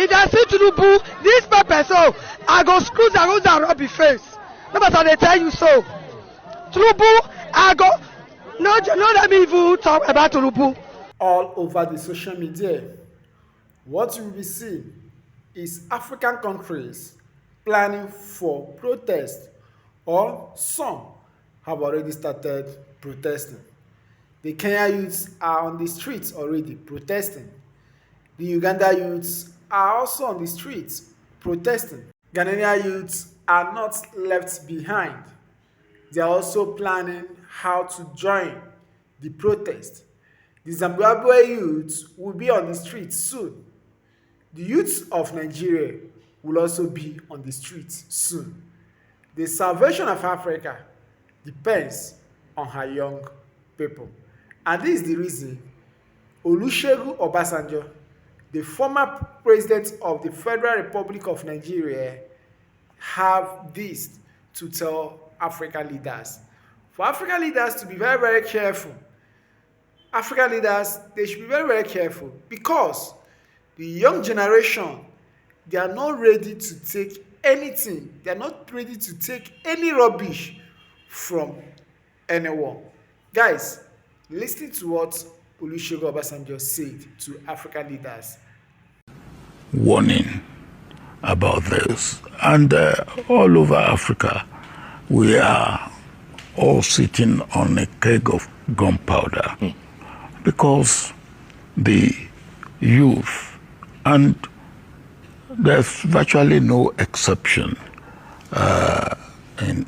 If I see Tinubu, this pepper, so I go screw the rose and rub his face. No matter they tell you so. Tinubu, I go. No, let me even talk about Tinubu. All over the social media, what you will be seeing is African countries planning for protest, or some have already started protesting. The Kenya youths are on the streets already protesting. The Uganda youths are also on the streets protesting. Ghanaian youths are not left behind. They are also planning how to join the protest. The Zimbabwe youths will be on the streets soon. The youths of Nigeria will also be on the streets soon. The salvation of Africa depends on her young people. And this is the reason Olusegun Obasanjo, the former president of the Federal Republic of Nigeria, have this to tell African leaders. For African leaders to be very, very careful. African leaders, they should be very, very careful because the young generation, they are not ready to take anything. They are not ready to take any rubbish from anyone. Guys, listen to what Olusegun Obasanjo said to African leaders. Warning about this. And all over Africa, we are all sitting on a keg of gunpowder because the youth, and there's virtually no exception in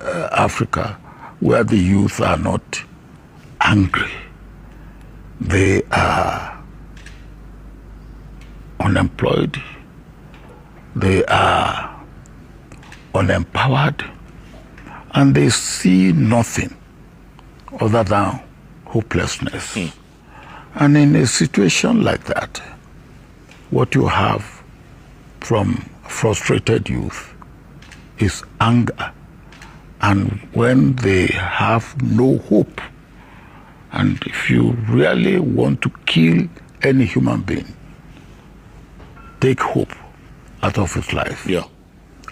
Africa where the youth are not angry. They are unemployed, they are unempowered, and they see nothing other than hopelessness. And in a situation like that, what you have from frustrated youth is anger. And when they have no hope, and if you really want to kill any human being, take hope out of his life. Yeah.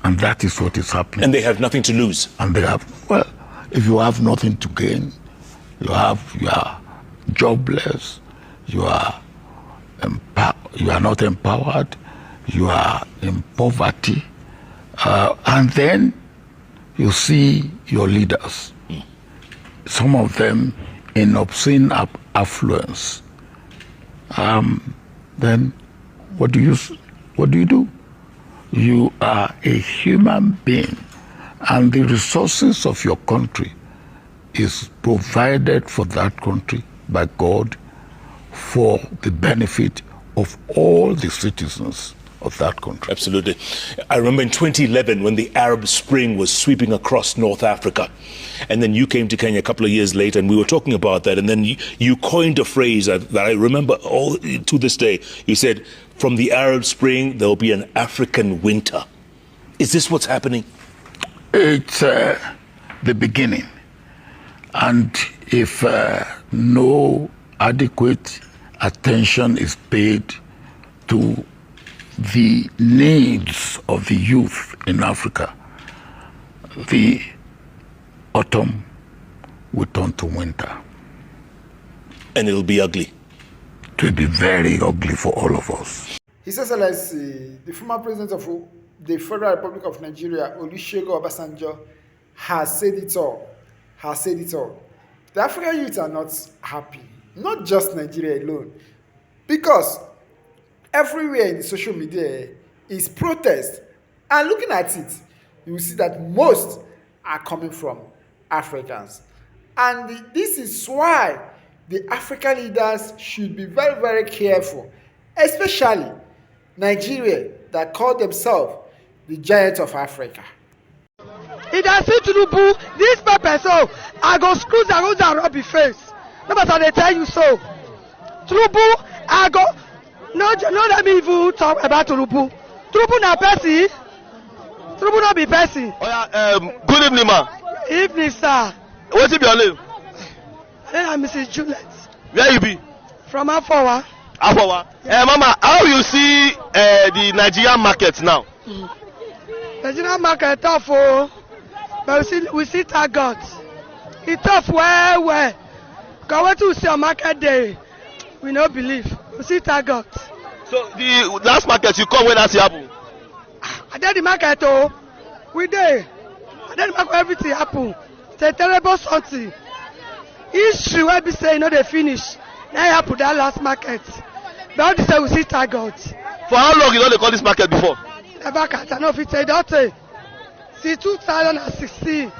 And that is what is happening. And they have nothing to lose. And they have, well, if you have nothing to gain, you are jobless, you are not empowered, you are in poverty, and then you see your leaders, some of them in obscene affluence. Then what do you do? You are a human being, and the resources of your country is provided for that country by God for the benefit of all the citizens of that country. Absolutely. I remember in 2011 when the Arab Spring was sweeping across North Africa, and then you came to Kenya a couple of years later, and we were talking about that, and then you coined a phrase that I remember all to this day. You said, from the Arab Spring, there'll be an African winter. Is this what's happening? It's the beginning. And if no adequate attention is paid to the needs of the youth in Africa, the autumn will turn to winter. And it'll be ugly. It will be very ugly for all of us. His Excellency, the former president of the Federal Republic of Nigeria, Olusegun Obasanjo, has said it all. The African youth are not happy, not just Nigeria alone, because everywhere in the social media is protest. And looking at it, you will see that most are coming from Africans. And this is why the African leaders should be very, very careful, especially Nigeria that call themselves the giant of Africa. If I see Tinubu, this pepper, so I go screw the rose and rub his face. No matter they tell you so. Tinubu, I go. No, let me even talk about Tinubu. Tinubu na person. Tinubu not be person. Oh yeah, good evening, ma. Evening, sir. What's your name? My name is Mrs. Juliet. Where you be? From Afawa. Afawa. Mama, how you see the Nigerian market now? Nigerian market tough, but we see thank God. It's tough well. Cause what we see on market day, we no believe. We see thank God. So the last market you come when that's happen? I did the market we dey. I did the market everything happen. It's a terrible something. History wey be say they finish. Now you happen that last market. But all this time we see thank God. For how long you know they call this market before? Never catch. I know if it's a daughter. Since 2016,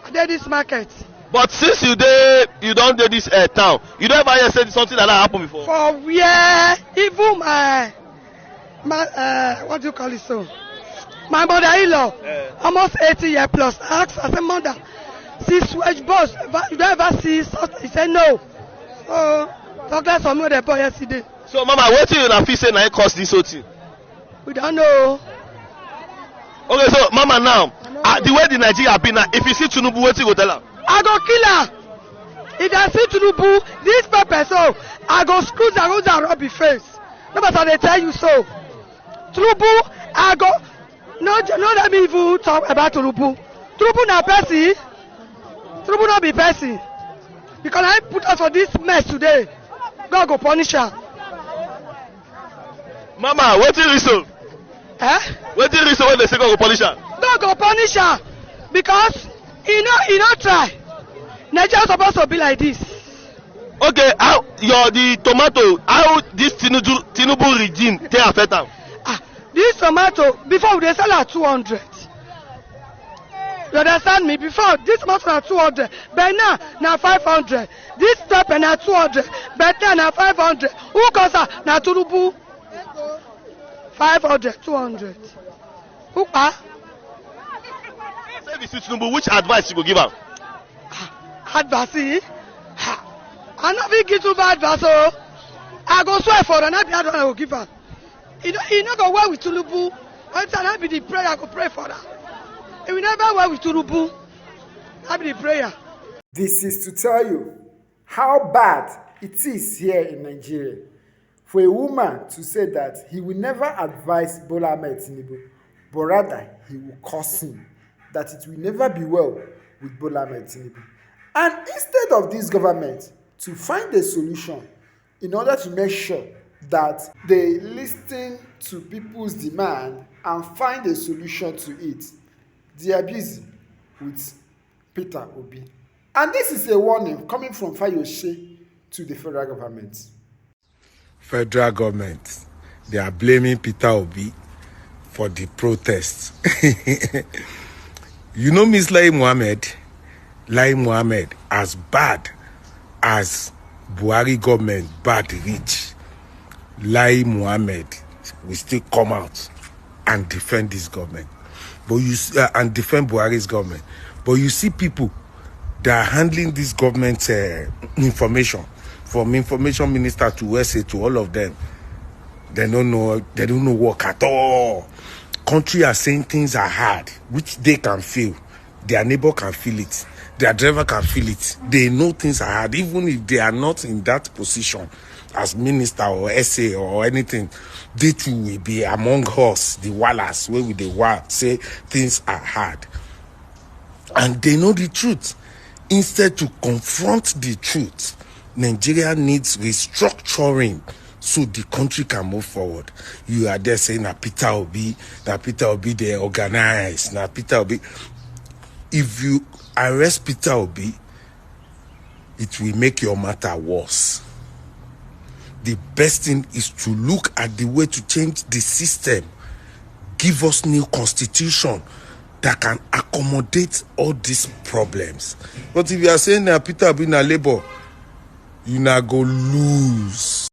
I did this market. But since you don't do this town, you don't ever hear say something like that happen before? For where even my what do you call it so? My mother-in-law, almost 80 years plus. I asked her, I said, mother, since which boss, you don't ever see something? He said no. So talk less from me the boy yesterday. So mama, what do you feel say na it cost this whole thing? We don't know. Okay, so mama now, the way the Nigeria be now, if you see Tinubu, what you go tell her? I go kill her. If I see Tinubu, this pepper so I go screw and rub his face. No matter they tell you so. Tinubu, I go no let me even talk about Tinubu. Tinubu na person. Tinubu not be person. Because I put us for this mess today. God go punish her. Mama, what you reason? What you reason when they say God go punish her? God go punish her because he no try. Nigeria supposed to be like this. Okay, how the tomato, how this Tinubu regime take affect am? This tomato before they sell at 200. You understand me? Before this tomato at 200, but now 500. This pepper na 200, but now 500. Who cost her? Na Tinubu. 500, 200. Who are? Say Mr. Tinubu, which advice you go give am? Advice? I no fit give you bad advice. I go swear for her, not be advice I go give her. He no go well with Tinubu. Until I be the prayer, I go pray for her. He will never well with Tinubu. I be the prayer. This is to tell you how bad it is here in Nigeria for a woman to say that he will never advise Bola Ahmed Tinubu, but rather he will curse him, that it will never be well with Bola Ahmed Tinubu. And instead of this government to find a solution in order to make sure that they listen to people's demand and find a solution to it, they are busy with Peter Obi. And this is a warning coming from Fayose to the federal government. Federal government, they are blaming Peter Obi for the protests. You know Miss Lai Mohammed, as bad as Buhari government bad reach, Lai Mohammed will still come out and defend this government, but you and defend Buhari's government. But you see people that are handling this government information, from information minister to SA to all of them, they don't know work at all. Country are saying things are hard, which they can feel. Their neighbor can feel it. Their driver can feel it. They know things are hard, even if they are not in that position as minister or SA or anything. They too will be among us, the wallers, where with the say things are hard. And they know the truth. Instead to confront the truth, Nigeria needs restructuring so the country can move forward. You are there saying that Peter Obi, they organize. Now Peter Obi, if you arrest Peter Obi, it will make your matter worse. The best thing is to look at the way to change the system. Give us new constitution that can accommodate all these problems. But if you are saying that Peter Obi na labor, you na go lose.